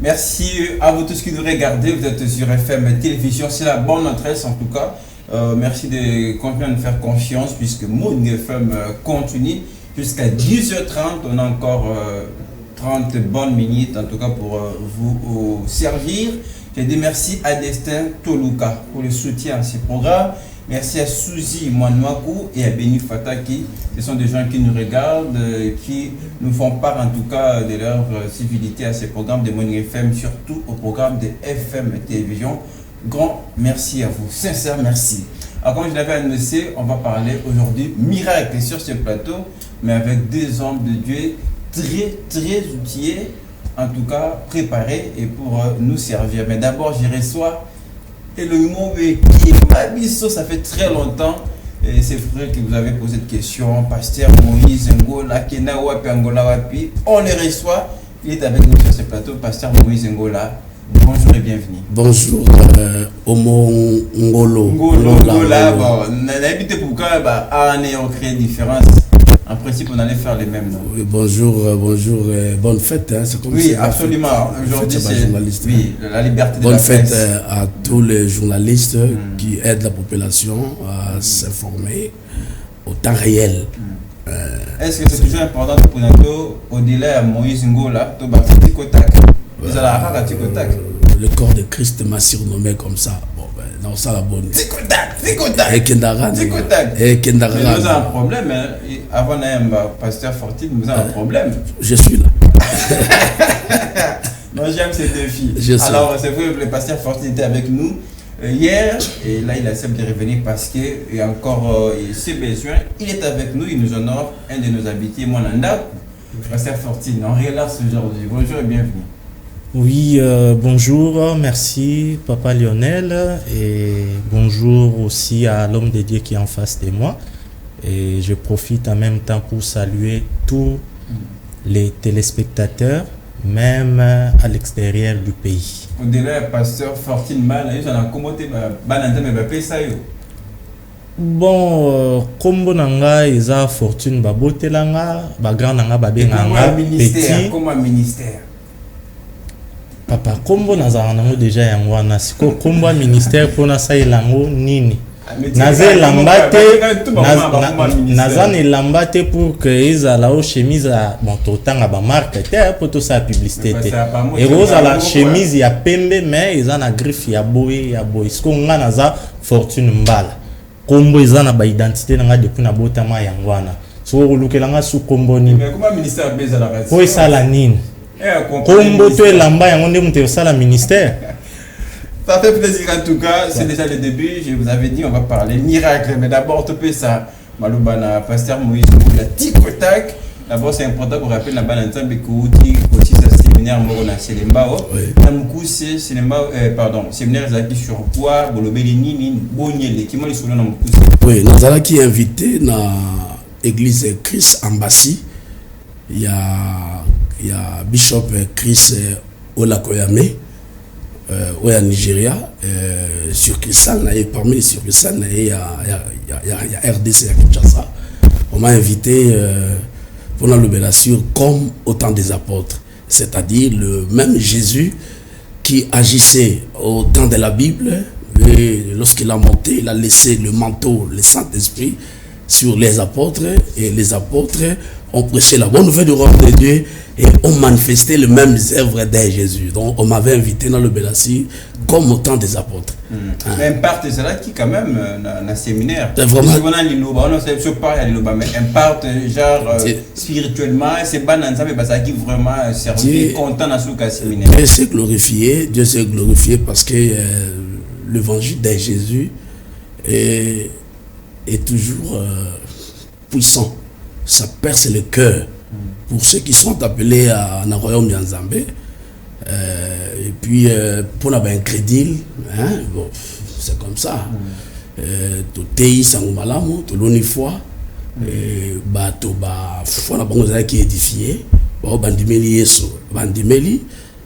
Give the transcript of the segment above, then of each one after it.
Merci à vous tous qui nous regardez. Vous êtes sur FM Télévision. C'est la bonne adresse en tout cas. Merci de continuer à nous faire confiance puisque Mon FM continue jusqu'à 10h30. On a encore 30 bonnes minutes en tout cas pour vous servir. Je dis merci à Destin Toluka pour le soutien à ces programmes. Merci à Suzy Mwanwaku et à Beni Fataki. Ce sont des gens qui nous regardent, qui nous font part en tout cas de leur civilité à ces programmes de Mon FM, surtout au programme de FM Télévision. Grand merci à vous, sincère merci. Alors comme je l'avais annoncé, on va parler aujourd'hui miracle sur ce plateau, mais avec deux hommes de Dieu très outillés, en tout cas préparés et pour nous servir. Mais d'abord, je reçois Elohimo Mabiso, ça fait très longtemps. Et c'est vrai que vous avez posé cette question. Pasteur Moïse Ngola, Kena Wapi Angola Wapi. On le reçoit. Il est avec nous sur ce plateau. Pasteur Moïse Ngola. Bonjour et bienvenue. Bonjour, Omo Ngolo. Ngola, bon, on a évité pourquoi on crée une différence. En principe, on allait faire les mêmes. Oui, bonjour, bonne fête. Hein, c'est comme oui, absolument. Aujourd'hui, c'est la liberté de bonne la presse. Bonne fête à tous les journalistes qui aident la population à s'informer au temps réel. Est-ce que c'est toujours important pour nous, au-delà de Moïse Ngola, le corps de Christ m'a surnommé comme ça. Bon, ben, non, ça la bonne. Tikotak. Et Kendara. Nous avons un problème. Hein. Avant d'être pasteur Fortine, nous avons un problème. Je suis là. Non, j'aime ces défis. Alors, c'est vrai que le pasteur Fortine était avec nous hier. Et là, il accepte de revenir parce qu'il y a encore ses besoins. Il est avec nous. Il nous honore. Un de nos habités, Mwananda. Pasteur Fortine, on relaxe aujourd'hui. Bonjour et bienvenue. Oui, bonjour, merci Papa Lionel et bonjour aussi à l'homme de Dieu qui est en face de moi. Et je profite en même temps pour saluer tous les téléspectateurs, même à l'extérieur du pays. Au-delà, pasteur Fortine Mal, ils ont commenté bon, combo nanga isa fortune babote langa, bagrand nanga babenganga petit. Comme un ministère. Papa, kombo nazana ngo déjà yangwana siko kombo ministère pona sailango nini naze lambate nazane lambate pour que ezala o chemise bon totanga ba marque te poto sa publicité te et rosa la chemise ya pembe mais ezana griffe ya boye siko nga naza fortune mbala kombo ezana ba identité nanga depuis na botama yangwana so olukelanga su kombo ni mais comment ministère bezala po esala nini Combo tu es lamba et on est au salle ministère. Ça fait plaisir en tout cas, c'est déjà le début. Je vous avais dit on va parler miracle, mais d'abord tu peux ça. Malubana, pasteur Moïse Ngola, Tikotak. D'abord c'est important pour rappeler la banane tambe kuti aussi ce séminaire Morona Selembao. Namuku c'est séminaire Zaki sur quoi bolobeli nini bonyele qui m'a les solo namuku. Oui, nous allons qui invité na église Christ Embassy. Il y a Bishop Chris Olakoyame au Nigeria sur Cristal et parmi les sur Cristal il y a RDC à Kinshasa. On m'a invité pour l'opération comme autant des apôtres, c'est-à-dire le même Jésus qui agissait au temps de la Bible et lorsqu'il a monté, il a laissé le manteau, le Saint-Esprit sur les apôtres et les apôtres ont prêché la bonne nouvelle du royaume de Dieu et ont manifesté les mêmes œuvres de Jésus. Donc on m'avait invité dans le Bélassi comme autant des apôtres. Mais un part c'est là qui quand même dans un séminaire. C'est vraiment. On sait pas mais un part genre spirituellement c'est pas ensemble mais ça qui vraiment servi content dans ce séminaire. Dieu s'est glorifié parce que l'évangile de Jésus est toujours puissant. Ça perce le cœur pour ceux qui sont appelés à un royaume de Nzambé. Et puis pour la incrédule, hein, bon, c'est comme ça. Tout pays sangomalamu, tout l'uniforme, bateau ba foi la bonne qui est édifié. Bandimeli yeso, bandimeli.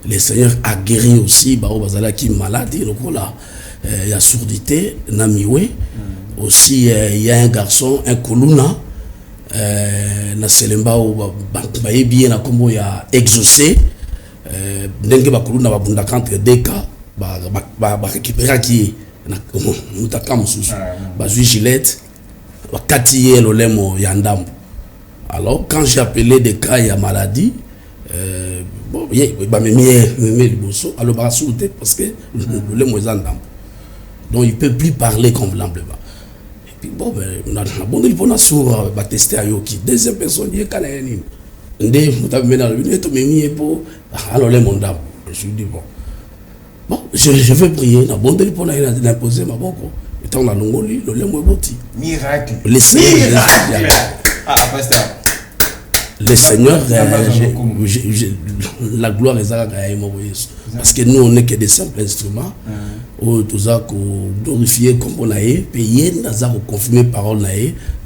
Les seigneurs a guéri aussi, ba bazala qui maladie, donc là, il y a surdité, namiwe. Aussi il y a un garçon, un Kuluna. Na Selemba ou ba bien na kombo ya exaucé ndenge bakuluna babundaka entre deux cas récupérer qui na mutaka mususu bazui Gillette bakati ye lolemo ya ndambo. Alors quand j'ai appelé des cas ya maladie bon ba meme liboso alors ba souté parce que lolemo eza ndambo donc il peut plus parler convenablement. Et puis bon na bon il pona sur ba tester ayoki deuxième personne ye kana nini ndé mutabena le to memi po alors le monde je dis bon je vais prier na bon il pona ina imposer ma boko étant na longoli le lemo boti miracle le Seigneur pasteur le Seigneur la gloire est à parce que nous on n'est que des simples instruments où tout ça glorifier comme on a payé nous confirmer parole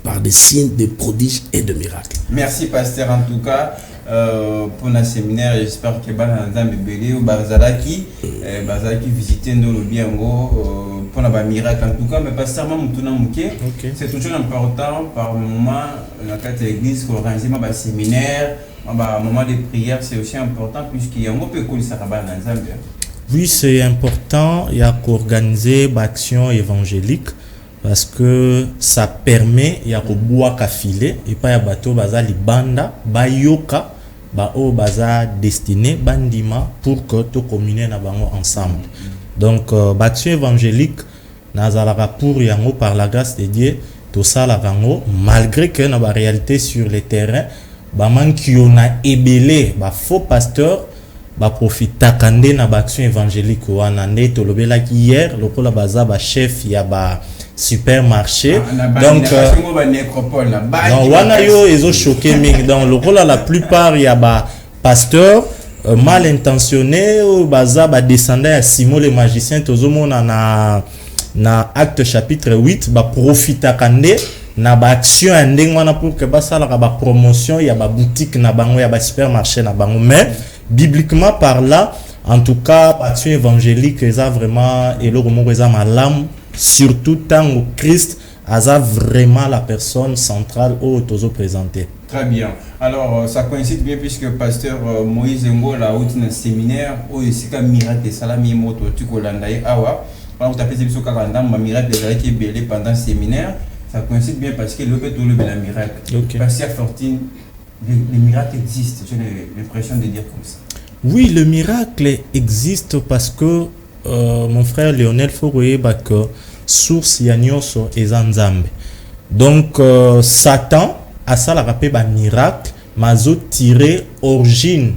par des signes, des prodiges et de miracles. Merci pasteur en tout cas pour le séminaire. J'espère que Banazam Bélé ou Barzalaki visiter nos biengo pour le miracle en tout cas. Mais pasteur c'est toujours important par moment dans la l'église pour organiser un séminaire, un moment de prière, c'est aussi important puisqu'il y a un peu de Banazam. Oui, c'est important. Il y a qu'organiser une action évangélique parce que ça permet il y a que boire filer et pas y a bateau baza libanda bayoka ba o baza destiné bandima pour que to communier na bango ensemble. Donc action évangélique nazalaka pour yango par la grâce de Dieu tout ça la bango malgré que na ba réalité sur le terrain ba manki on a ébélé ba faux pasteur ba profita kande na action évangélique wana nde to lobela hier lokola baza ba chef ya ba supermarché donc wana yo ezo choqué mingi donc lokola la plupart ya ba pasteur mal intentionné ou baza ba descendant ya Simon le magicien tozomona na acte chapitre 8 ba profita kande na ba action ndenge wana pour que basala ba promotion ya ba boutique na bango ya ba supermarché na bango mais bibliquement par là en tout cas action évangélique eza vraiment eloko moko eza malamu surtout tant au Christ a vraiment la personne centrale au tozo présenté. Très bien. Alors ça coïncide bien puisque pasteur Moïse Ngo la haute un séminaire où il s'est miracle salami moto tu kolandaye awa pendant que tu as fait ce kakanda ma miracle qui est belé pendant le séminaire ça coïncide bien parce que le fait tout le miracle. Okay. Pasteur Fortine les miracles existent, j'ai l'impression de dire comme ça. Oui, le miracle existe parce que mon frère Lionel Foroye que source yanyoso ezanzambe. Donc Satan a ça la rappelé ba miracle, mazo tiré origine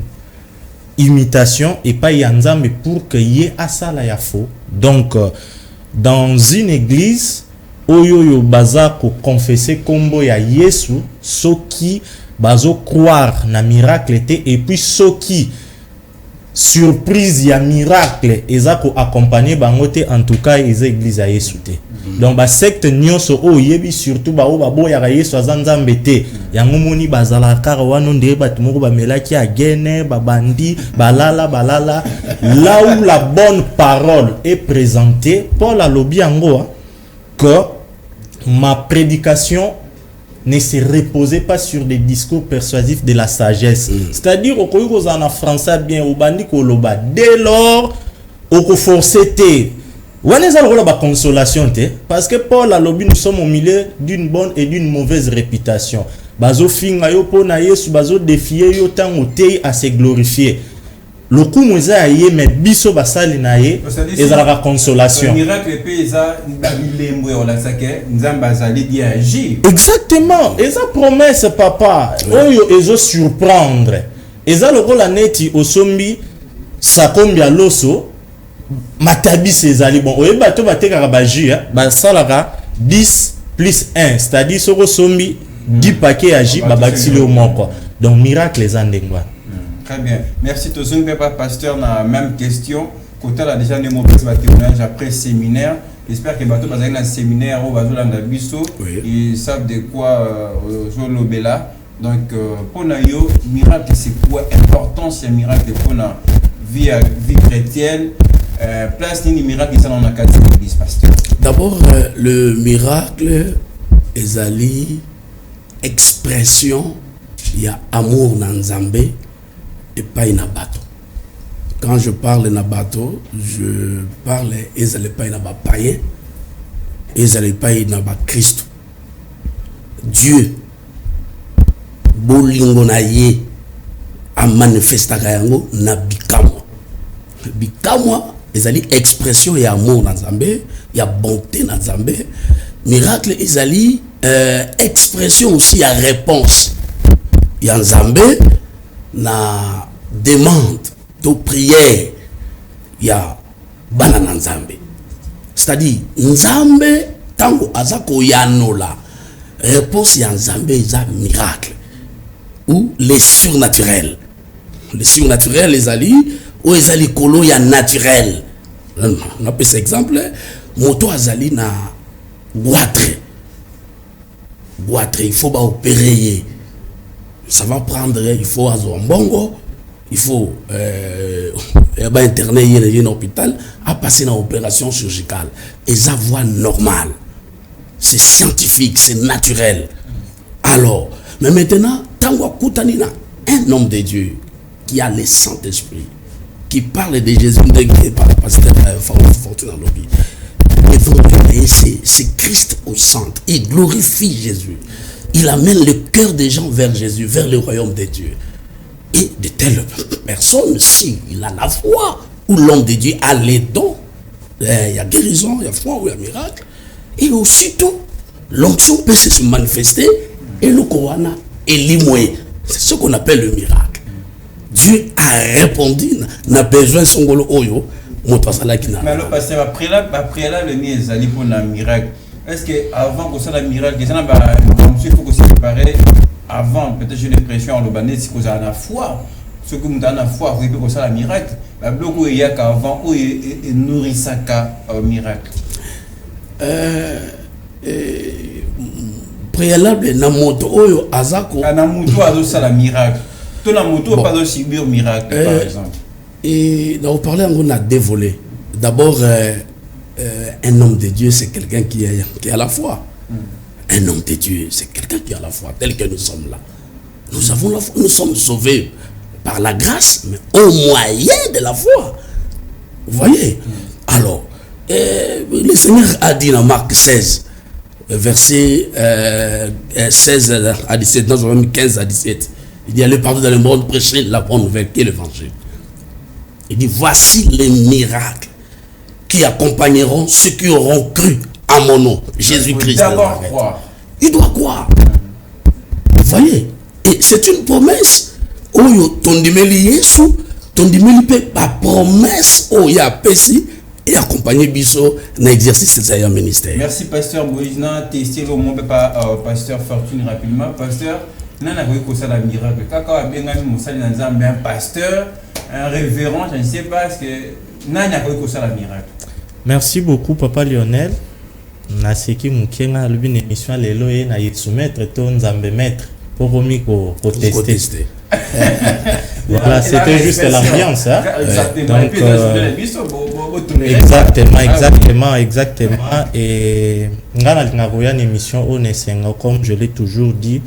imitation et pas yanzambe pour que y a ça la ya faux. Donc dans une église oyo baza ko confesser kombo ya Yesu soki bazo croire na miracle et puis soki surprise ya miracle ezako accompagner bangote en tout cas les églises à Yesuté. Donc ba secte nyonso o yebi surtout ba o babo ya Yesu azanzambe te yango moni bazala kara wano nde batu moko ba melaki agene ba bandi balala là où la bonne parole est présentée Paul a lobby yango que ma prédication ne se reposait pas sur des discours persuasifs de la sagesse. C'est-à-dire, au cas en français bien, au bandi koloba, dès lors, au forcé te. On est dans la consolation te, parce que Paul a lobby, nous sommes au milieu d'une bonne et d'une mauvaise réputation. Bazo finga yo pona yesu, bazo défier yo tango te à se glorifier. Le coup moza aye mais biso basali na ye ezalaka consolation. Le miracle pesa babilembo ola sake nzamba zali di agir. Exactement. Eza promesse papa. Oyo ezo surprendre. Eza lokola neti osombi sakombia loso matabi sezali bon. Oyeba to bateka ba jus ba salaka 10 plus 1, c'est-à-dire soko sombi 10 paquets agi babatili au moko. Donc miracle eza ndengwa. Très bien. Merci Tozun Papa Pasteur. La même question. Côté là déjà des mauvais témoignages après séminaire. J'espère que bateau basé dans le séminaire au bateau dans le bistrot. Ils savent de quoi jouer l'obéla. Donc pour nous miracle c'est quoi importance c'est miracle pour la vie chrétienne. Place ni miracle ça dans la catégorie d'église pasteur. D'abord le miracle est ali expression il y a amour dans Nzambé et pas une bateau. Quand je parle na bateau, je parle ezali pas na ba païen, ezali pas na ba Christ. Dieu bolingo na ye a manifesta yango na bikamwa. Bikamwa ezali expression ya amour na Nzambe, ya bonté na Nzambe. Miracle ezali expression aussi ya réponse ya Nzambe na demande de prière ya bana na Nzambe. C'est-à-dire Nzambe tango azako yanola réponse ya Nzambe eza miracle ou les surnaturels. Les surnaturels ezali ou ezali kolo ya naturel. On appelle cet exemple moto azali na boîte, il faut opérer. Ça va prendre, il faut avoir un bongo, il faut interner un hôpital à passer dans l'opération chirurgicale. Et ça voie normale. C'est scientifique, c'est naturel. Alors, mais maintenant, tango kutanina, un homme de Dieu qui a le Saint-Esprit, qui parle de Jésus, par la pasteur Fortune en lobby. C'est Christ au centre. Il glorifie Jésus. Il amène le cœur des gens vers Jésus, vers le royaume de Dieu. Et de telles personnes, si il a la foi, où l'homme de Dieu a les dons, il y a guérison, il y a foi, il y a miracle. Et aussitôt, l'onction peut se manifester et le Korana est limoué. C'est ce qu'on appelle le miracle. Dieu a répondu, n'a besoin de son golo oyo. Mais alors, pasteur, après là, le mise à pour un miracle. Est-ce qu'avant que ça le miracle, il faut que ça prépare avant, peut-être j'ai l'impression en Libanais, si vous avez la foi, ce que vous avez la foi, vous pouvez ça le miracle. Mais il y a qu'avant, il nourrit ça qu'un miracle. Préalable, na moto oyo azako. Na moto azo ça le miracle. Tout na moto pas de subir miracle, par exemple. Et on parlait on a dévolé. D'abord, un homme de Dieu, c'est quelqu'un qui a la foi. Un homme de Dieu, c'est quelqu'un qui a la foi, tel que nous sommes là. Nous avons la foi, nous sommes sauvés par la grâce, mais au moyen de la foi. Vous voyez? Alors, le Seigneur a dit dans Marc 16, verset 16 à 17, dans même 15 à 17, il dit allez partout dans le monde prêcher la bonne nouvelle qui est l'évangile. Il dit voici les miracles qui accompagneront ceux qui auront cru à mon nom, Jésus-Christ. Il doit croire. Vous voyez? Et c'est une promesse. Oyo tondimeli Yesu, tondimeli pe la promesse oya pesi et accompagner biso dans l'exercice de ce ministère. Merci pasteur Moïse. Tester le mot pasteur Fortune rapidement. Pasteur, nana ko ça la miracle. Kaka bien mon sali dans un pasteur, un révérend, je ne sais pas ce que nana ko ça la miracle. Merci beaucoup papa Lionel. Naseki mukenga lubi une émission lelo e na soumettre ton nzambe maître pour promis ko tester. Voilà, c'était juste l'ambiance hein. Exactement et ngana lingakoya une émission on esenga comme je l'ai toujours dit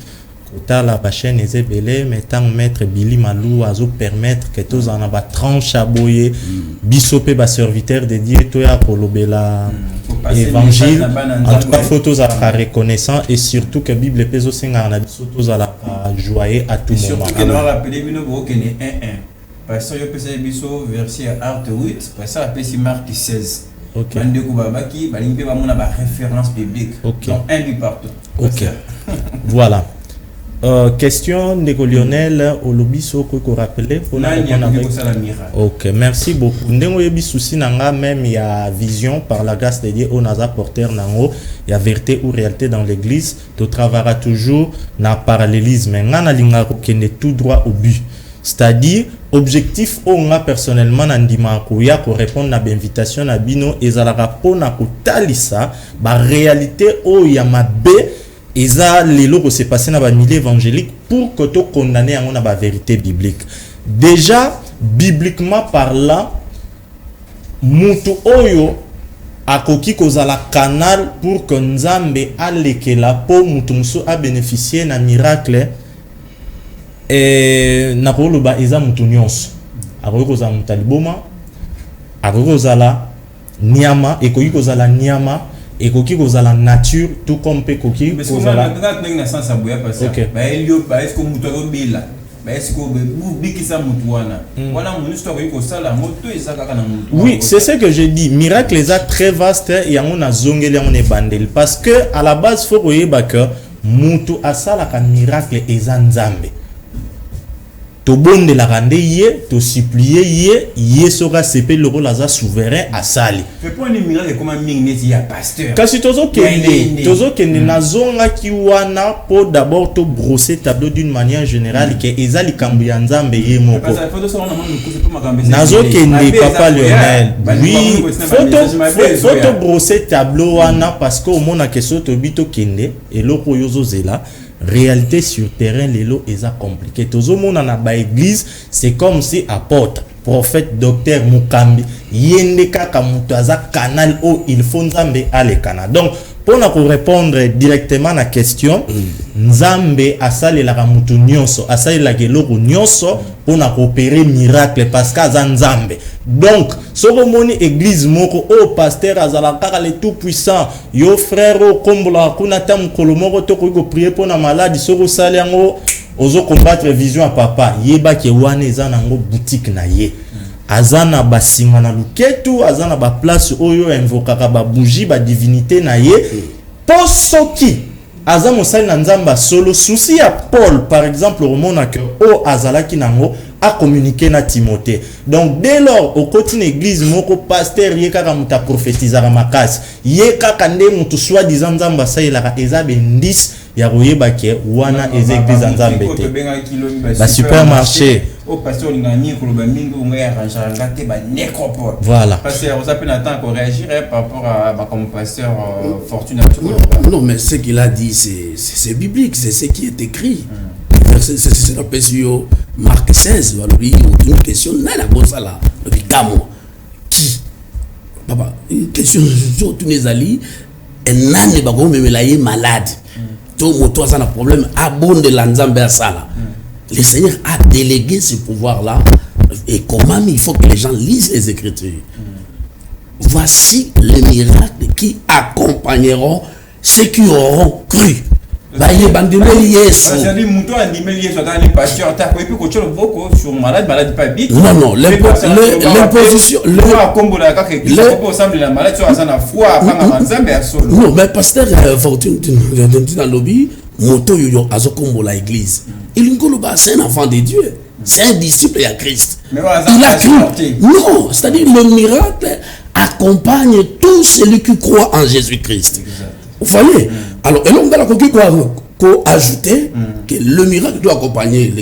la chaîne est belé mais tant maître Billy Malou a permettre que tous en aba tranche à boyer bisope ba serviteur de Dieu to ya kolobela évangile en tout cas photos à reconnaissant et surtout que Bible peso senga na photos à la joyer à tout moment. Surtout que nous rappeler bino bo que ne 1 parce que pesa biso verset Acte 8 parce que pesa Marc 16. OK. Bande ko babaki balimpe ba mona ba référence biblique. Donc un du partout. OK. Voilà. Question de Lionel au lobby so ko rappeler pour OK, merci beaucoup. Ndengo yebi souci nanga même il y a vision par la grâce de Dieu on a porteur nango il y a vérité ou réalité dans l'église tu travailleras toujours na parallélisme ngana linga ko kende tout droit au but. C'est-à-dire objectif on a personnellement nandima ko ya ko répondre na invitation na bino ezalaka pona ko talisa ba réalité o ya mabe Isa lelo ko se passé na ba milieu évangélique pour que to condamner en na ba vérité biblique. Déjà bibliquement parlant mutu oyo akoki kozala canal pour que Nzambe alekela po mutu muso a bénéficier na miracle et na koloba eza mutu nyonso. akoki kozala mutaliboma akoki kozala nyama ekoki kozala nyama ekoki kozala nature tout comme pe koki kozala na sens aboya parce que ba elio ba est-ce que muto obila ba est-ce que bikisa mutu wana munistoire ko sala moto ezaka kana mutu. Oui, c'est ce que je dis. Miracle est très vaste et on a zongeli on est bandel parce que à la base faut koyeba que mutu asala ka miracle ezanzambe. To bonde la rande yé, to supplier yé sera CP le rôle aza souverain à sali. Mais pour un miracle comme un mingi ya pasteur. Kasi tozo kende na zonga ki wana pour d'abord to brosser tableau d'une manière générale que ezali kambu ya nzambe yé moko. Nazo kende papa Lionel. Oui, photo brosser tableau wana parce que au monde a question to bito kende et loko yozo zela. Réalité sur terrain lelo eza compliqué tozo mona na ba église c'est comme si apôtre prophète docteur mukambi yende kaka mutu aza canal o il faut nzambe alekana. Donc pour nous répondre directement à la question nzambe asalelaka mutu nyonso asalelaka eloko nyonso pour na opérer miracle parce que aza nzambe. Donc soko moni église moko o pasteur azala kaka le tout puissant yo frère o kombola kuna tam kolomoko to ko prier pour na malade soko saliango ozo combattre vision à papa yeba ke wana eza nango boutique na ye. Azana basinga na luketu azana ba place oyo invokaka ba bougie ba divinité na ye posoki azana mosali na nzamba solo souci ya Paul par exemple romona que o azalaki nango a communiquer na Timothée. Donc dès lors au côté église moko pasteur ye kaka muta prophétiser makasi ye kaka nde mutu soit disant nzamba sailaka ezabe 10 ya koyeba ke wana eza église nzambe te ba supermarché au pasteur ngani ko ba mingi unga arrangera te ba nécropole. Voilà. Pasteur on s'appelle attendre qu'on réagirait par rapport à comme pasteur Fortune. Non mais ce qu'il a dit c'est biblique, c'est ce qui est écrit. C'est la question Marc 16 lui une question na bossa là le gamo qui papa une question sur tous les alliés et nane ba go memela ye malade to moto ça na problème abonde la nzambe sala. Le Seigneur a délégué ce pouvoir là et comment il faut que les gens lisent les Écritures. Voici les miracles qui accompagneront ceux qui auront cru. Non, non, l'imposition. Non, mais pasteur Fortune dans le lobby, moto yoyo azokombo la église. Il c'est un enfant de Dieu. C'est un disciple à Christ. Il a cru. Non, c'est-à-dire le miracle accompagne tout celui qui croit en Jésus-Christ. Vous voyez? Alors, et l'on va ajouter que le miracle doit accompagner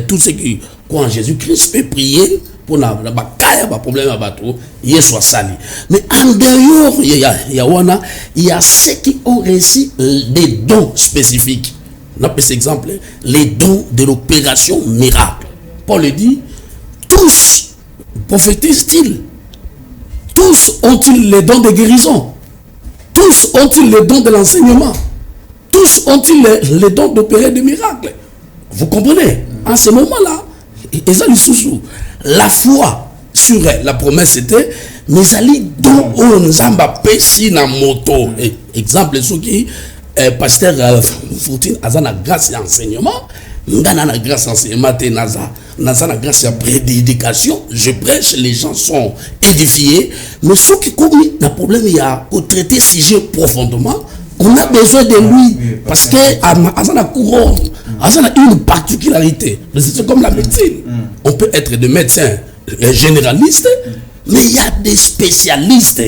tous ceux qui croient en Jésus-Christ peut prier pour la problème à bateau, il soit sali. Mais en dehors, il y a ceux qui ont reçu des dons spécifiques. On appelle cet exemple les dons de l'opération miracle. Paul dit, tous prophétisent-ils? Tous ont-ils les dons de guérison? Tous ont-ils les dons de l'enseignement? Tous ont-ils les dons d'opérer des miracles? Vous comprenez? En ce moment-là, la foi sur la promesse était, mais ali don on zamba pesi na moto. Exemple, ceux qui pasteur Fortune azana grâce et enseignement, ngana na grâce enseignement te naza na grâce et prédication, je prêche, les gens sont édifiés, mais ceux qui commis un problème il y a au traiter sujet profondément. On a besoin de lui parce que Azana couronne, Azana une particularité. C'est comme la médecine. On peut être des médecins généralistes, mais il y a des spécialistes.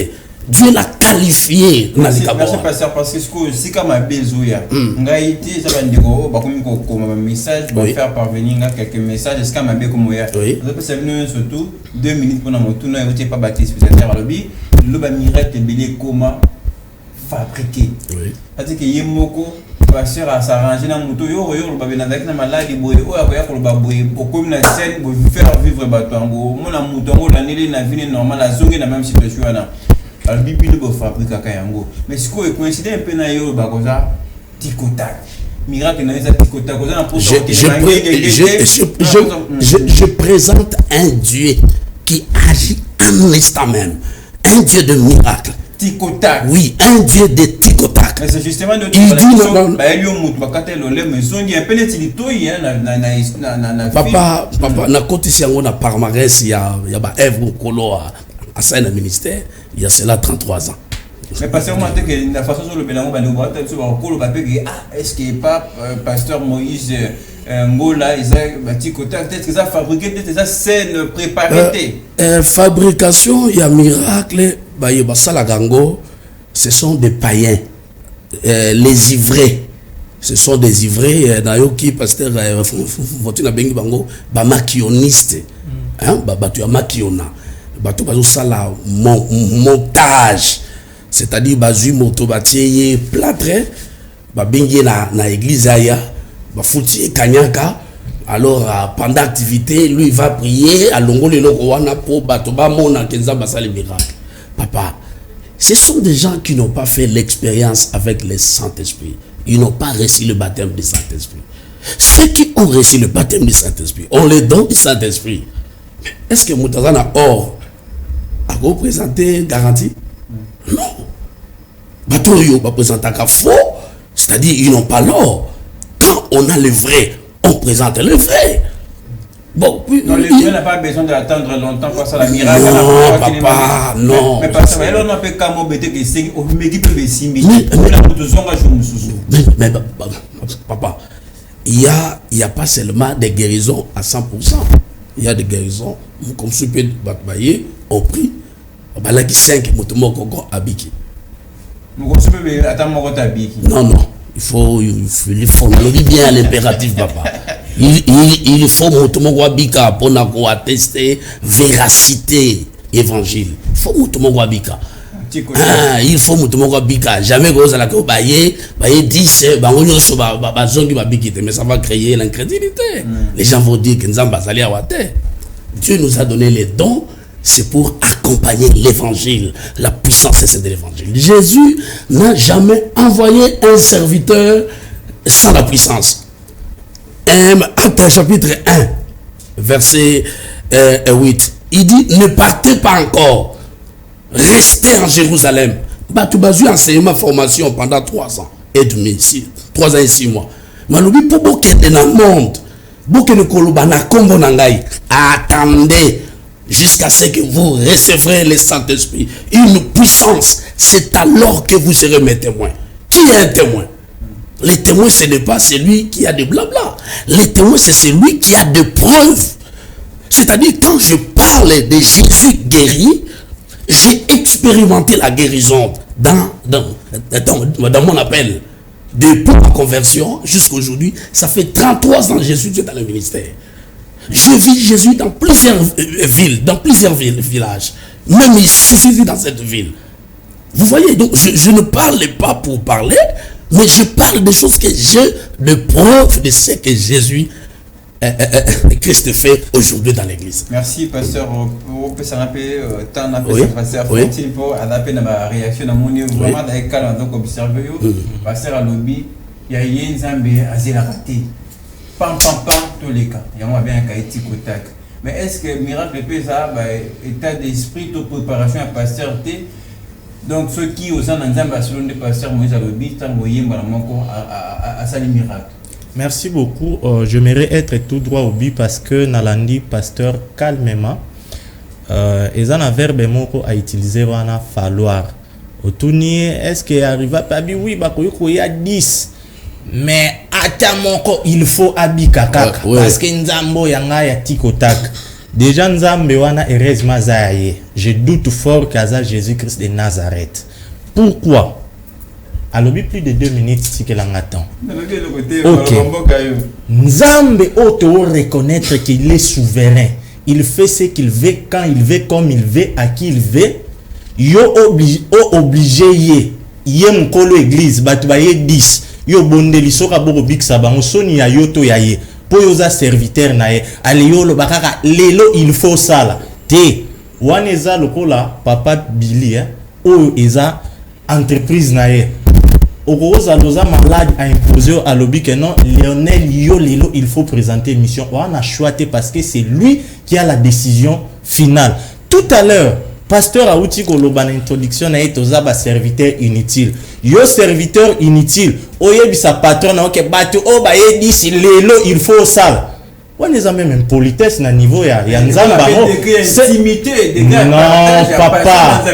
Dieu l'a qualifié. Merci pasteur parce que si comme un besoin, on a été ça va dire comme message pour faire parvenir quelques messages. Est-ce qu'on a bien comme hier? On peut s'avenir surtout 2 minutes pour nous tourner. On n'était pas baptisé peut-être à l'objet. Le miracle est comment fabriqué. C'est-à-dire que Yemoko, pasteur a s'arrangé dans moto yo na maladi boye o ya ko ba boye comme na scène pour faire vivre batango mona mutongo la nele na vie normale la zonge na même situation na al bibi de fabriquer kayango mais ce qui coïncide un peu na yo ba koza tikotak miracle je présente un Dieu qui agit en instant même, un Dieu de miracle. Ticotac. Oui, un Dieu de ticotac. Mais c'est justement de papa, na côté si on a palmarès, il y a Ève Kolo à saint ministère, il y a cela 33 ans. Mais parce que la façon dont le Bélango est-ce que pas pasteur Moïse Ngola, peut-être que ça fabriqué, peut-être que ça scène préparée. Fabrication, il y a miracle, ce sont des païens, les ivrés. Ce sont des ivrés, qui pasteur Fortuna Bengi Bango, maquilloniste, maquillona, sala montage, c'est-à-dire bazu moto batiye plâtre, bengi na église aya, fouti kanyaka. Alors pendant l'activité, lui va prier à longo le lokowana pour batoba mona kenza basali miracle. Papa, ce sont des gens qui n'ont pas fait l'expérience avec le Saint-Esprit. Ils n'ont pas reçu le baptême du Saint-Esprit. Ceux qui ont reçu le baptême du Saint-Esprit ont le don du Saint-Esprit. Est-ce que Moutazana Or a représenté garantie? Non. Batoyo va présenter un faux, c'est-à-dire ils n'ont pas l'or. Quand on a le vrai, on présente le vrai. Bon, non, le vrai n'a pas besoin d'attendre longtemps pour ça la miracle. Non, papa, non. Mais parce que là, on a fait comme on peut que c'est au midi peut le simbi. Mais papa, il y a pas seulement des guérisons à 100%. Il y a des guérisons comme ce peut batbayer on prie. Là qui 5 motomo koko abiki. Nous on peut attendre mon abiki. Non. Il faut bien l'impératif, papa. Il faut motomo abika pour attester véracité évangile. Il faut motomo abika. Il faut motomo abika. Jamais que vous allez bailler 10 mais ça va créer l'incrédulité. Les gens vont dire que nous avons allé à terre. Dieu nous a donné les dons. C'est pour accompagner l'évangile. La puissance, c'est de l'évangile. Jésus n'a jamais envoyé un serviteur sans la puissance. Acte chapitre 1, verset 8. Il dit, ne partez pas encore. Restez en Jérusalem. Tu as enseignement formation pendant 3 ans et demi, 3 ans et 6 mois. Maloubi pour beaucoup de dans le monde. Beaucoup de kolubana kombo nangai. Attendez. Jusqu'à ce que vous recevrez le Saint-Esprit. Une puissance. C'est alors que vous serez mes témoins. Qui est un témoin? Le témoin, ce n'est pas celui qui a de blabla. Le témoin, c'est celui qui a de preuves. C'est-à-dire, quand je parle de Jésus guéri, j'ai expérimenté la guérison dans mon appel. Depuis ma conversion jusqu'à aujourd'hui, ça fait 33 ans que Jésus est dans le ministère. Je vis Jésus dans plusieurs villes, dans plusieurs villages. Même il suffit dans cette ville. Vous voyez, donc je ne parle pas pour parler, mais je parle des choses que j'ai de preuves de ce que Jésus, Christ fait aujourd'hui dans l'église. Merci, pasteur. On peut s'en rappeler, tant pasteur Fontil pour adapter ma réaction à mon niveau. Vraiment, dans les cas, donc observer, pasteur à lobby, il y a une zambie à zélaté. Pam, tous les cas. Il y a bien un cas éticotac. Mais est-ce que miracle peut ça, état d'esprit, toute préparation à pasteur T? Donc, ceux qui au sein d'un Barcelone de pasteur Moïse Alobi, tant à ça les miracles. Merci beaucoup. J'aimerais être tout droit au but parce que Nalandi, pasteur, calmement, ils ont un verbe moko à utiliser, à falloir. Au tournier, est-ce qu'il arrive à pas dire oui, il y a 10. Mais atamoko il faut abika kaka parce que nzambo yanga ya tikotak déjà nzambe wana heureusement zaye. Je doute fort qu'aza Jésus-Christ de Nazareth. Pourquoi? Alobi plus de 2 minutes si que l'angaton. OK. Nzambe auto reconnaître qu'il est souverain. Il fait ce qu'il veut quand il veut comme il veut à qui il veut. Yo obligé yé mkolo église batu ba yé 10. Yo bondeli soka boko biksa bango soni ya yoto ya ye po yoza serviteur na ye ale yo lo bakaka lelo il faut sala te waneza lokola papa Billy o eza entreprise na ye Oroza Loza malade a imposé à lobby que non, Lionel Yolelo, il faut présenter une mission. On a choisi parce que c'est lui qui a la décision finale. Tout à l'heure, pasteur Aouti Koloban introduction a été aux serviteur inutile. Yo serviteur inutile. Oye sa patron na ok batu o ba ye dit lelo il faut ça. On les a même une politesse na niveau ya nzamba. C'est intimité des gars. Non papa.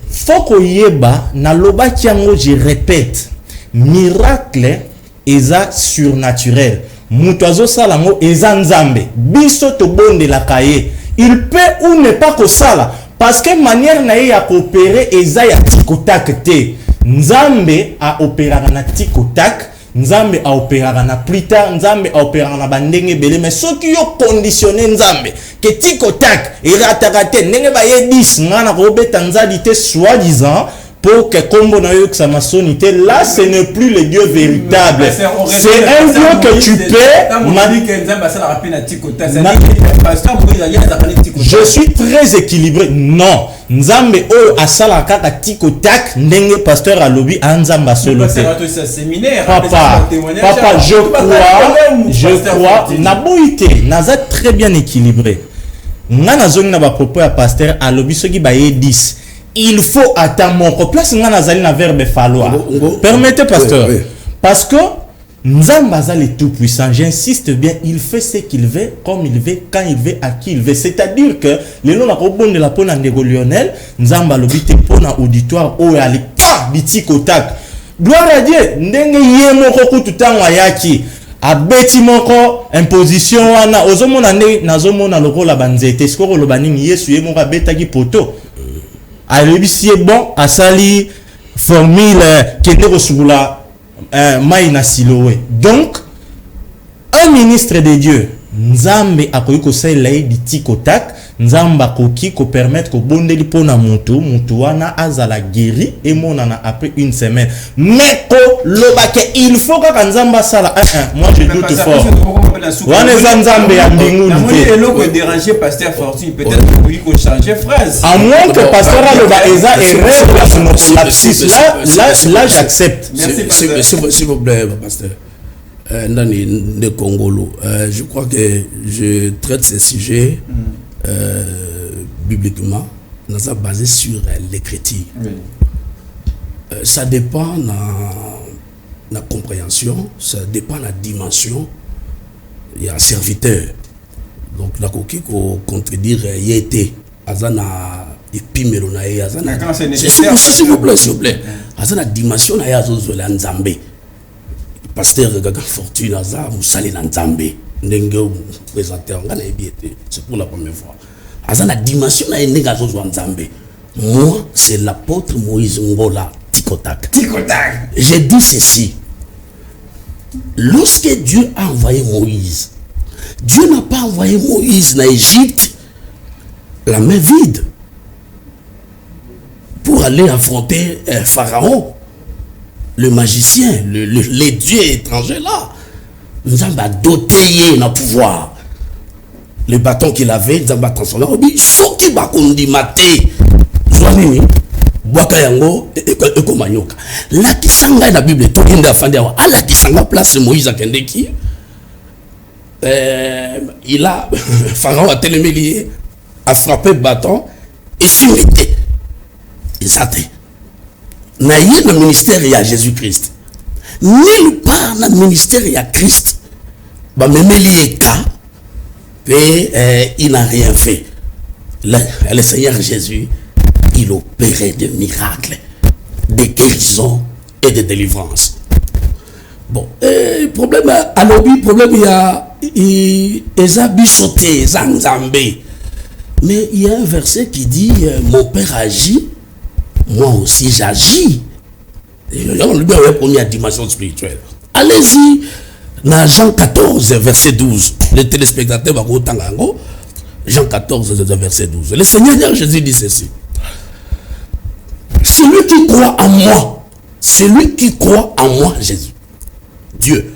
Faut qu'on yeba na loba kiango je répète miracle eza surnaturel mutoazo salango eza nzambe biso to bonde la kaye il peut ou ne pas ko sala parce que manière na ya coopérer eza ya tikotak te nzambe a opérer na tikotak nzambe a opérer na plus tard nzambe a opérer na bandenge belé mais ceux qui ont conditionné nzambe que tikotak et ratakate ndenge ba ye 10 ngana ko beta nzadi te soi-disant pour que combo na yo que ça masonité là ce n'est plus le Dieu véritable c'est un Dieu que tu peux je suis très équilibré non nzambe o asala kaka tikotak ndenge pasteur alobi anzamba solo papa je crois na boité naza très bien équilibré ngana zoni na ba propos ya pasteur alobi soki ba ye 10 il faut attendre mon place ngana zali na verbe falloir permettez pasteur parce que Nzamba est tout puissant, j'insiste bien, il fait ce qu'il veut, comme il veut, quand il veut, à qui il veut. C'est-à-dire que les noms de la pona nego Lionel, Nzamba lobite pona auditoire ou ali pa biti kotak. Gloire à Dieu, ndenge ye moko kututanga yaki. Abeti moko imposition wana ozomona ne nazomona lokola banzete skoro lobanini yesu ye moko abetaki poto. Alebisi bon asali formule kende kosula Maïna Siloé. Donc, un ministre de Dieu, Nzambe akoki kosala di tikotak, Nzambe akoki ko permettre ko bondeli pona mutu wana azala guéri et monana après une semaine. Mais ko lobake il faut que Nzamba sala moi je doute fort. Wana Nzambe ya mbinguni te. Eloko déranger pasteur Fortune peut-être ko changer phrase. À moins que pasteur Aloba eza erreur la son lapsus là j'accepte. S'il vous plaît pasteur. De Congolo. Je crois que je traite ces sujets bibliquement, nous avons basé sur l'écriture. Oui. Ça dépend de la compréhension, ça dépend de la dimension. Il y a un serviteur. Donc, la coquille qu'on contredire, il y a été. Azana épimérona, Azana. S'il vous plaît. Azana dimension, il y a Nzambe. Pasteur Gaga Fortune Aza Moussali Nzambe Ndenge présenté c'est pour la première fois. Aza la dimension na nenga zo Nzambe. Moi c'est l'apôtre Moïse Ngola Tikotak. J'ai dit ceci. Lorsque Dieu a envoyé Moïse, Dieu n'a pas envoyé Moïse en Égypte la main vide pour aller affronter Pharaon. Le magicien, les dieux étrangers là, nous avons doté le pouvoir. Le bâton qu'il avait, nous avons transformé. On dit, ce qui va conduire maté, Zouanini, Boakayango, et Komanyoka. La qui s'engage la Bible, tout le monde a fait à la qui s'engage place Moïse à Kendeki. Il a, Pharaon a tellement lié, a frappé le bâton, et s'imité. Exactement. Naïe le ministère il y a Jésus-Christ. Nulle part dans le ministère il y a Christ. Bah même les cas, il n'a rien fait. Le Seigneur Jésus, il opérait des miracles, des guérisons et des délivrances. Bon, problème à l'objet, problème il y a Esabi sauté, Zanzambé. Mais il y a un verset qui dit mon père agit. Moi aussi j'agis. On lui a la première dimension spirituelle. Allez-y, dans Jean 14, verset 12. Les téléspectateurs vont Tangango. Jean 14, verset 12. Le Seigneur Jésus dit ceci. Celui qui croit en moi, celui qui croit en moi, Jésus, Dieu,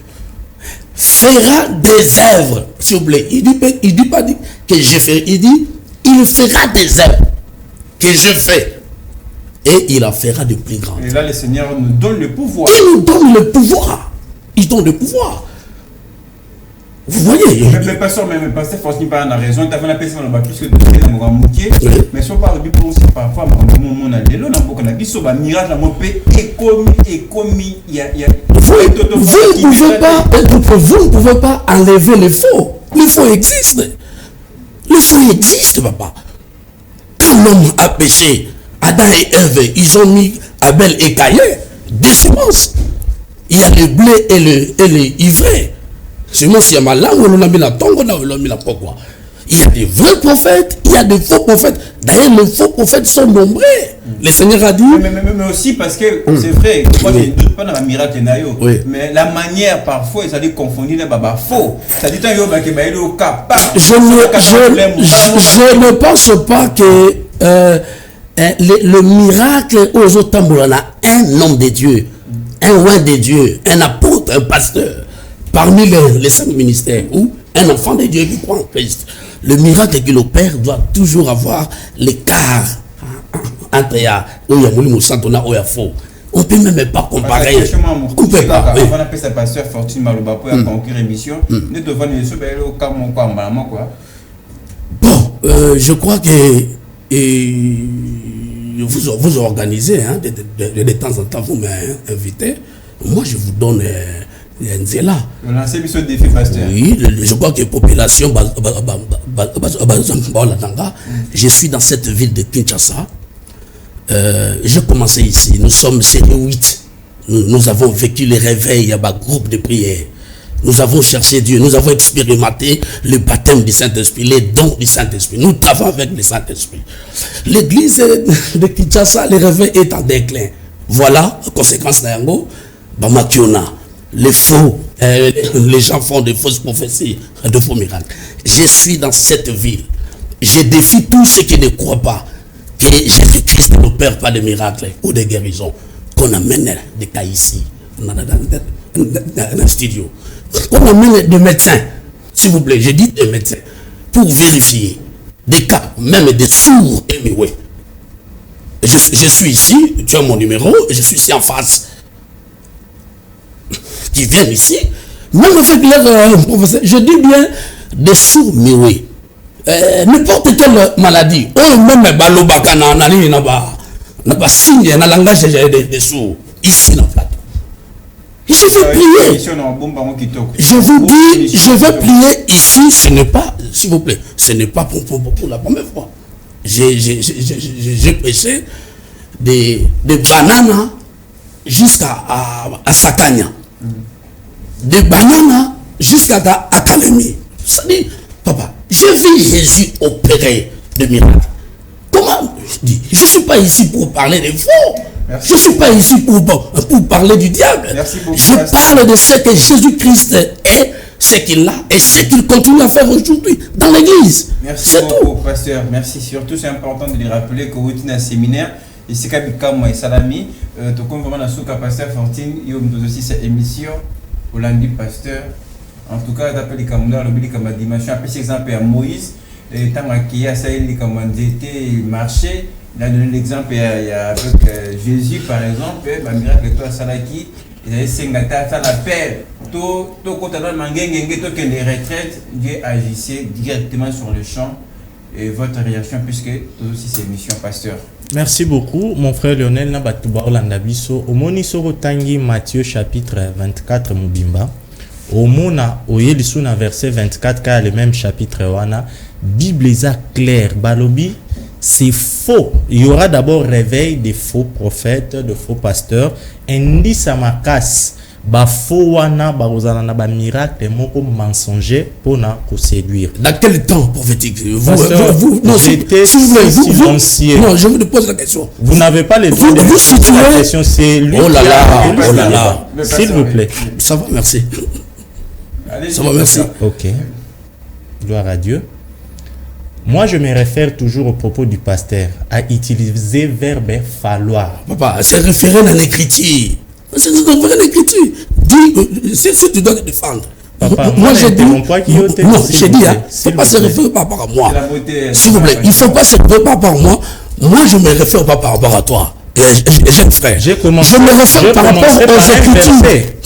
fera des œuvres. S'il vous plaît, il dit pas que je fais, il dit, il fera des œuvres que je fais. et il la fera de plus grande. Et là, le Seigneur nous donne le pouvoir. Il nous donne le pouvoir. Il donne le pouvoir. Vous voyez? Mais pasteur, pasteur, Faustine pas a raison. Tu as fait la personne dans le plus que de mais si on parle de aussi parfois, on a des lots dans beaucoup de choses. Miracle, on peut écomi. Vous ne pouvez pas enlever le faux. Le faux existe. Le faux existe, papa. Quand l'homme a péché, Adam et Ève, ils ont mis Abel et Caïn des semences. Il y a le blé et le ivraie. Seulement s'il y a ma langue, on a mis la tongue, on a mis la pourquoi. Il y a des vrais prophètes, il y a des faux prophètes. D'ailleurs, les faux prophètes sont nombreux. Le Seigneur a dit. Mais aussi parce que c'est vrai, moi je ne doute pas dans la miracle, mais la manière parfois, ils allaient confondre les babas faux. Ça dit que au cas. Je ne pense pas que le miracle aux autres tambours, on a un homme de Dieu, un roi de Dieu, un apôtre, un pasteur, parmi les 5 ministères, ou un enfant de Dieu qui croit en Christ. Le miracle qu'il opère doit toujours avoir l'écart entre on ne peut même pas comparer. On ne peut pas. On va appeler ça pasteur Fortune Maloba pour conclure émission. Nous devons nous quoi. Bon, je crois que vous organisez de temps en temps, vous m'invitez. Moi, je vous donne Nzela. Oui, je crois que la population, je suis dans cette ville de Kinshasa. J'ai commencé ici, nous sommes série 8. Nous avons vécu les réveils, il y a un groupe de prière. Nous avons cherché Dieu, nous avons expérimenté le baptême du Saint-Esprit, les dons du Saint-Esprit. Nous travaillons avec le Saint-Esprit. L'église de Kinshasa, le réveil est en déclin. Voilà, conséquence d'Ayango, Bamakiona. Les faux, les gens font de fausses prophéties, de faux miracles. Je suis dans cette ville. Je défie tous ceux qui ne croient pas que Jésus-Christ n'opère pas de miracles ou de guérisons. Qu'on amène des cas ici, dans un studio. Qu'on amène des médecins, s'il vous plaît, je dis des médecins, pour vérifier des cas, même des sourds et muets. Je suis ici, tu as mon numéro, je suis ici en face. Qui viennent ici, même avec leur professeur, je dis bien des sourds muets. N'importe quelle maladie, même balobakana n'a pas signe dans le langage des sourds ici dans le plateau. Je vais prier. Je vous dis, je vais prier ici. Ce n'est pas, s'il vous plaît, ce n'est pas pour la première fois. J'ai prêché des bananes jusqu'à Sakanya. Des bananes jusqu'à Académie. Ça dit, papa, j'ai vu Jésus opérer des miracles. Comment je dis, je ne suis pas ici pour parler des faux. Merci. Je ne suis pas ici pour parler du diable. Je parle de ce que Jésus-Christ est, ce qu'il a et ce qu'il continue à faire aujourd'hui dans l'église. Merci beaucoup, pasteur. Merci. Surtout, c'est important de lui rappeler que vous êtes dans un séminaire. Ici, Kabikam et Salami, tout comme vraiment dans ce cas, pasteur Fortine, il y a aussi cette émission, au lundi, pasteur. En tout cas, d'après les Kamuna, le comme dimension, un petit exemple à Moïse, et tant qu'il y a ça, il était marché. Il a donné l'exemple avec Jésus, par exemple, le miracle de Salaki, il a essayé de faire l'appel. Tout quand on a les retraites, Dieu agissait directement sur le champ. Et votre réaction, puisque aussi c'est mission, pasteur. Merci beaucoup, mon frère Lionel Nabatuba Olandabiso. Au Monisoro Tangi, Matthieu chapitre 24, Mubimba. Au Mona, au Yelisuna verset 24, car le même chapitre, Wana, Bible est clair. Balobi, c'est faux. Il y aura d'abord réveil des faux prophètes, de faux pasteurs. Indi Samakas. Ba faux wana ba ozana na ba miracle moko mensonger pour na séduire. Dans quel temps prophétique non, c'était silencieux. Non, je vous pose la question. Vous n'avez pas les droits de poser la question, c'est lui. Oh là là. S'il vous plaît. Ça va, merci. Ça va, merci. OK. Gloire à Dieu. Moi, je me réfère toujours au propos du pasteur à utiliser verbe falloir. Papa, c'est référé dans l'écriture. C'est l'écriture. Dis, si tu dois te défendre. Papa, moi j'ai dit. Non, j'ai dit, il ne faut pas se référer par rapport à moi. S'il vous plaît, il ne faut pas se référer par rapport à moi. Moi, je me réfère pas par rapport à toi. jeune frère, je me réfère par rapport aux Écritures.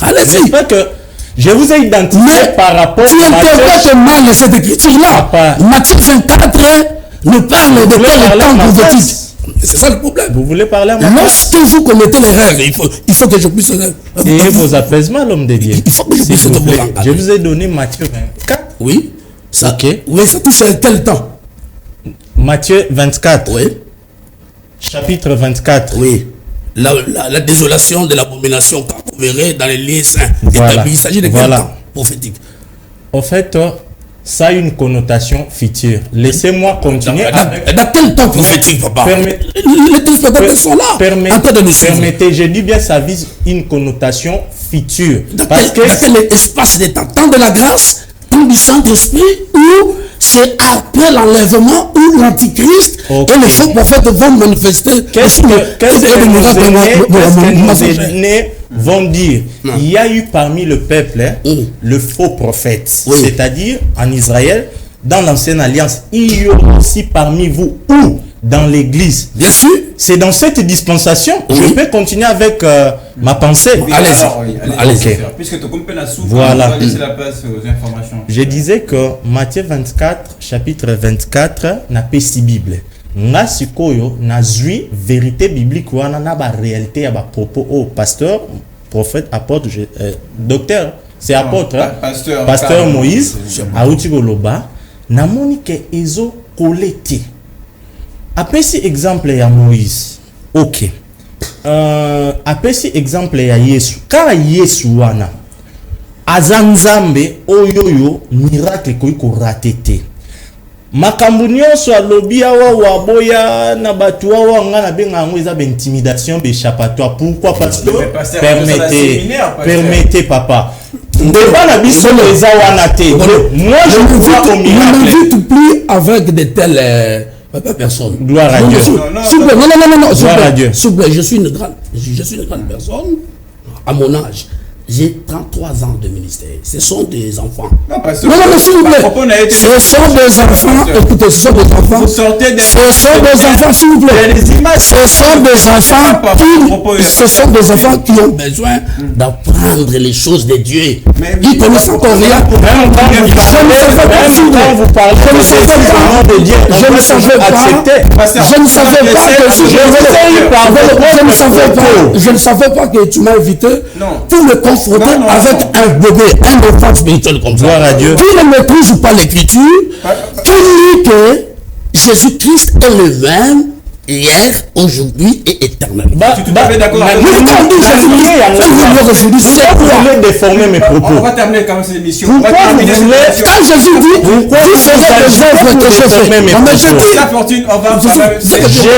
Allez-y. Que je vous ai identifié par rapport à tu interprètes mal cette écriture-là. Matthieu 24 nous parle de quel temps prophétique. C'est ça le problème. Vous voulez parler à moi? Lorsque vous commettez l'erreur, il faut que je puisse... Et vos apaisements, l'homme de Dieu. Il faut que je puisse... Je vous ai donné Matthieu 24. Oui. Ça, okay. Oui, ça touche à quel temps? Matthieu 24. Oui. Chapitre 24. Oui. La désolation de l'abomination quand vous verrez dans les lieux saints. Voilà. Il s'agit de quel temps prophétique? En fait, ça a une connotation future. Laissez-moi continuer. Dans quel temps prophétique, papa? Les téléspectateurs sont là. Permettez, je dis bien, ça vise une connotation future. Dans quel espace de temps? Temps de la grâce, temps du Saint-Esprit, ou c'est après l'enlèvement où l'Antichrist et les faux prophètes vont manifester. Qu'est-ce que nos aînés vont dire? Non. Il y a eu parmi le peuple le faux prophète, c'est-à-dire en Israël, dans l'ancienne alliance, il y a aussi parmi vous ou dans l'église. Bien sûr. C'est dans cette dispensation. Je peux continuer avec ma pensée. Allez-y. Puisque tu comprends la soupe, voilà. On va laisser la place aux informations. Je disais que Matthieu 24, chapitre 24, n'a pas si Bible. Nga sikoyo na zui vérité biblique wana na ba réalité ya ba propos au pasteur, prophète, apôtre, docteur, c'est apôtre, pasteur Moïse, auti goloba, na moni ke ezo kolete. Apesi exemple ya Moïse. OK. Apesi exemple ya Yesu. Ka Yesu wana azanzambe oyoyo miracle ko ratete. Makambu nyonso alobi awa waboya na batu awa nga na benga ngo eza intimidation échappatoire. Pourquoi? Parce que permettez papa. Ndeba na biso eza wana te. Moi je crois au miracle. Ne m'invite plus avec de telles personnes. Gloire à Dieu. Non. Gloire à Dieu. S'il vous plaît, je suis une grande personne à mon âge. J'ai 33 ans de ministère. Ce sont des enfants. Non, s'il vous plaît. Ce sont des enfants. Écoutez, ce sont des enfants. Ce sont des enfants, s'il vous plaît. Ce sont des enfants qui ont besoin d'apprendre les choses de Dieu. Ils connaissent encore rien. Je ne savais pas que tu m'as invité pour me confronter avec un bébé, un enfant spirituel comme ça. Gloire à Dieu. Qui ne maîtrise pas l'écriture, qui dit que Jésus-Christ est le même hier, aujourd'hui et éternellement. Tu es tout à fait d'accord avec moi. Vous voulez déformer mes propos. On va terminer quand même cette émission. Quand Jésus dit, vous faisiez des œuvres que je fais. La fortune, on va... Je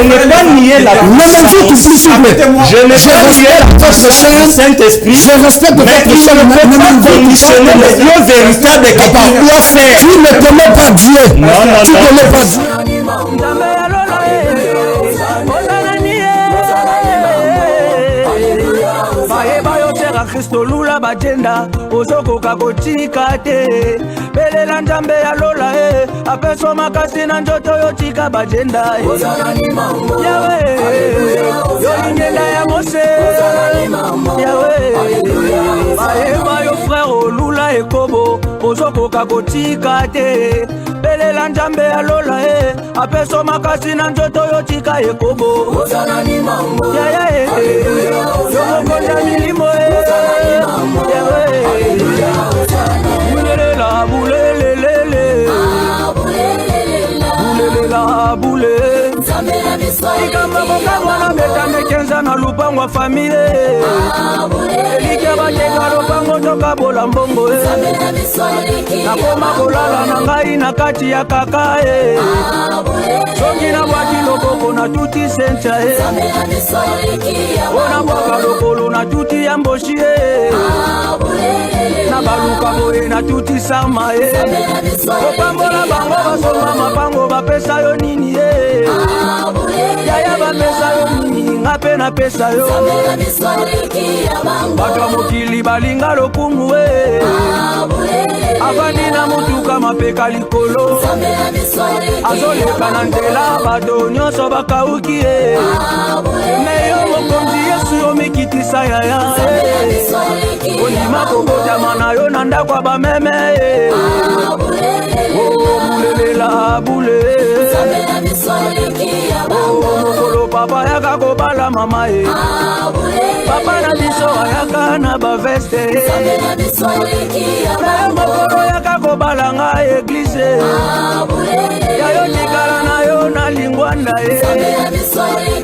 n'ai pas nié la Je n'ai pas nié la Saint-Esprit. Je respecte mais il ne peut pas conditionner le Dieu véritable qui doit faire. Tu ne connais pas Dieu. Non. Tu ne connais pas Dieu. Kristo lula bagenda ozokoka kotika te belela nzambe ya lola apeso makasi na njoto yotika bagenda yawe yolingenda ya mose yawe bayeba yo frère olula ekobo ozokoka kotika te belela nzambe ya lola apeso makasi na njoto yotika ekobo yaya yomokonja milimo na lupango famille elike bateka lupango tokabola mbongo nakoma kolala na ngai na kati ya kaka soki na bwaki loboko na tuti sencha ona bwaka lokolo na tuti ya mboshi na baluka boye na tuti sama kopambola bango basomba mapango bapesa yo nini yaya bapesa yo nini nga pe na pesa yo bato ya mokili balinga lokumu avandi na motuka mapeka likolo azoleka na nzela bato nyonso bakauki me yo kopesa yaya olima kobotama na yo na ndako ya bameme bulelela bule mokolo papa yaka kobala mama ye papa na biso ayaka na baveste mokolo yaka kobala nga eglise yayo tikala na yo na lingwanda ye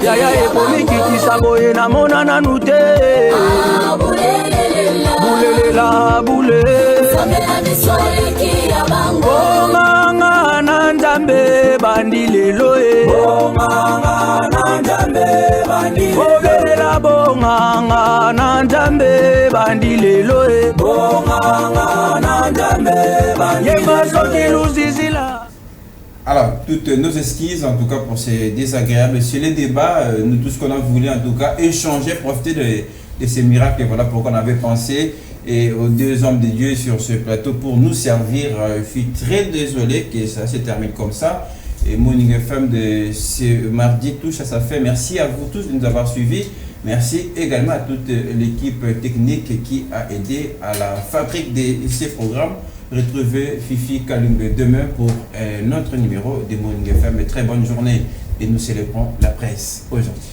yaya ekomikikisa boye namona nanu te bulelela bule bonganga na nzambe bandi lelo e obelela bonganga na nzambe bandi lelo e yeba soki luzizila. Alors, toutes nos excuses en tout cas pour ces désagréables. Sur les débats, nous tous qu'on a voulu en tout cas échanger, profiter de ces miracles. Et voilà pourquoi on avait pensé et aux deux hommes de Dieu sur ce plateau pour nous servir. Je suis très désolé que ça se termine comme ça. Et Morning FM de ce mardi touche à sa fin. Merci à vous tous de nous avoir suivis. Merci également à toute l'équipe technique qui a aidé à la fabrique de ces programmes. Retrouvez Fifi Kalumbe demain pour notre numéro de Morning FM. Très bonne journée et nous célébrons la presse aujourd'hui.